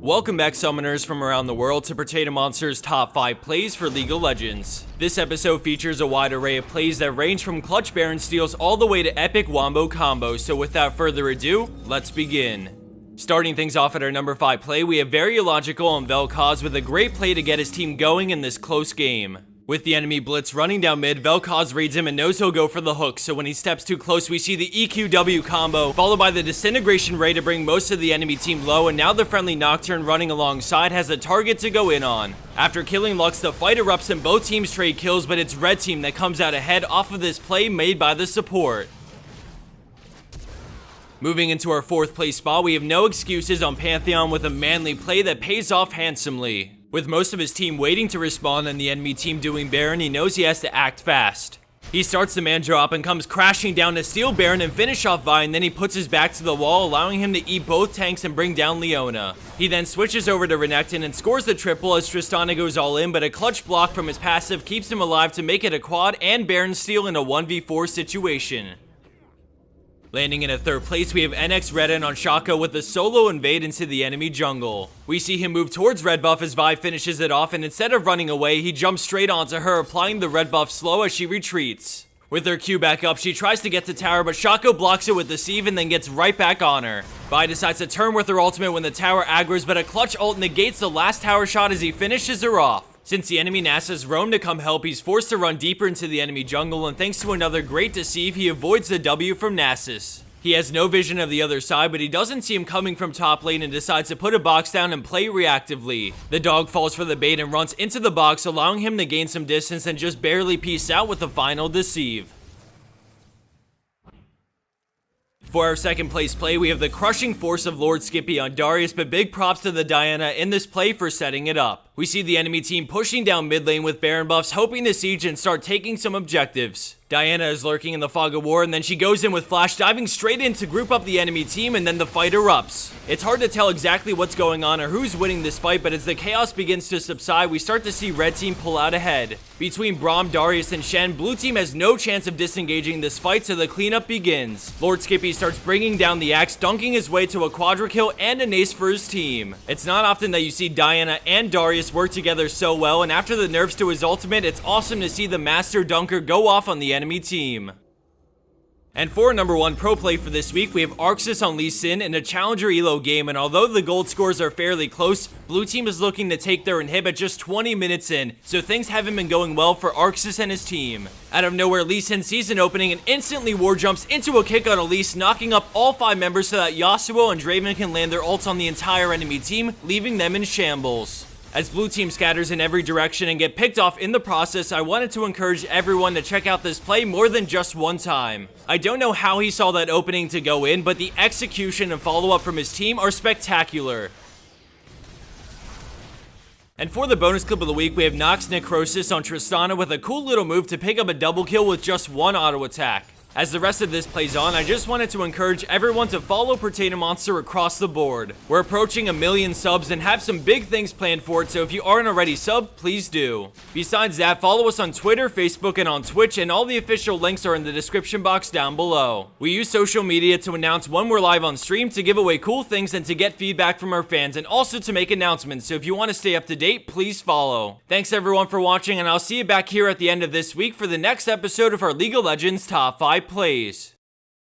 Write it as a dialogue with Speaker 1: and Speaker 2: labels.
Speaker 1: Welcome back, summoners from around the world, to Potato Monster's top 5 plays for League of Legends. This episode features a wide array of plays that range from clutch Baron steals all the way to epic wombo combos, so without further ado, let's begin. Starting things off at our number 5 play, we have very illogical on Vel'Koz with a great play to get his team going in this close game. With the enemy blitz running down mid, Vel'Koz reads him and knows he'll go for the hook, so when he steps too close we see the EQW combo, followed by the disintegration ray to bring most of the enemy team low, and now the friendly Nocturne running alongside has a target to go in on. After killing Lux, the fight erupts and both teams trade kills, but it's red team that comes out ahead off of this play made by the support. Moving into our 4th place spot, we have no excuses on Pantheon with a manly play that pays off handsomely. With most of his team waiting to respawn and the enemy team doing Baron, he knows he has to act fast. He starts the man drop and comes crashing down to steal Baron and finish off Vi, and then he puts his back to the wall, allowing him to eat both tanks and bring down Leona. He then switches over to Renekton and scores the triple as Tristana goes all in, but a clutch block from his passive keeps him alive to make it a quad and Baron steal in a 1v4 situation. Landing in a 3rd place, we have NX Redden on Shaco with a solo invade into the enemy jungle. We see him move towards red buff as Vi finishes it off, and instead of running away, he jumps straight onto her, applying the red buff slow as she retreats. With her Q back up, she tries to get to tower, but Shaco blocks it with the sieve and then gets right back on her. Vi decides to turn with her ultimate when the tower aggroes, but a clutch ult negates the last tower shot as he finishes her off. Since the enemy Nasus roam to come help, he's forced to run deeper into the enemy jungle, and thanks to another great deceive, he avoids the W from Nasus. He has no vision of the other side, but he doesn't see him coming from top lane and decides to put a box down and play reactively. The dog falls for the bait and runs into the box, allowing him to gain some distance and just barely peace out with the final deceive. For our 2nd place play, we have the crushing force of Lord Skippy on Darius, but big props to the Diana in this play for setting it up. We see the enemy team pushing down mid lane with Baron buffs, hoping to siege and start taking some objectives. Diana is lurking in the fog of war, and then she goes in with flash, diving straight in to group up the enemy team, and then the fight erupts. It's hard to tell exactly what's going on or who's winning this fight, but as the chaos begins to subside, we start to see red team pull out ahead. Between Braum, Darius, and Shen, blue team has no chance of disengaging this fight, so the cleanup begins. Lord Skippy starts bringing down the axe, dunking his way to a quadra kill and an ace for his team. It's not often that you see Diana and Darius work together so well, and after the nerfs to his ultimate, it's awesome to see the master dunker go off on the enemy team. And for our number 1 pro play for this week, we have Arxis on Lee Sin in a challenger elo game, and although the gold scores are fairly close, blue team is looking to take their inhib at just 20 minutes in, so things haven't been going well for Arxis and his team. Out of nowhere, Lee Sin sees an opening and instantly war jumps into a kick on Elise, knocking up all 5 members so that Yasuo and Draven can land their ults on the entire enemy team, leaving them in shambles. As blue team scatters in every direction and get picked off in the process, I wanted to encourage everyone to check out this play more than just one time. I don't know how he saw that opening to go in, but the execution and follow-up from his team are spectacular. And for the bonus clip of the week, we have Nox Necrosis on Tristana with a cool little move to pick up a double kill with just 1 auto attack. As the rest of this plays on, I just wanted to encourage everyone to follow Potato Monster across the board. We're approaching 1 million subs and have some big things planned for it, so if you aren't already subbed, please do. Besides that, follow us on Twitter, Facebook, and on Twitch, and all the official links are in the description box down below. We use social media to announce when we're live on stream, to give away cool things, and to get feedback from our fans, and also to make announcements, so if you want to stay up to date, please follow. Thanks everyone for watching, and I'll see you back here at the end of this week for the next episode of our League of Legends Top 5 plays.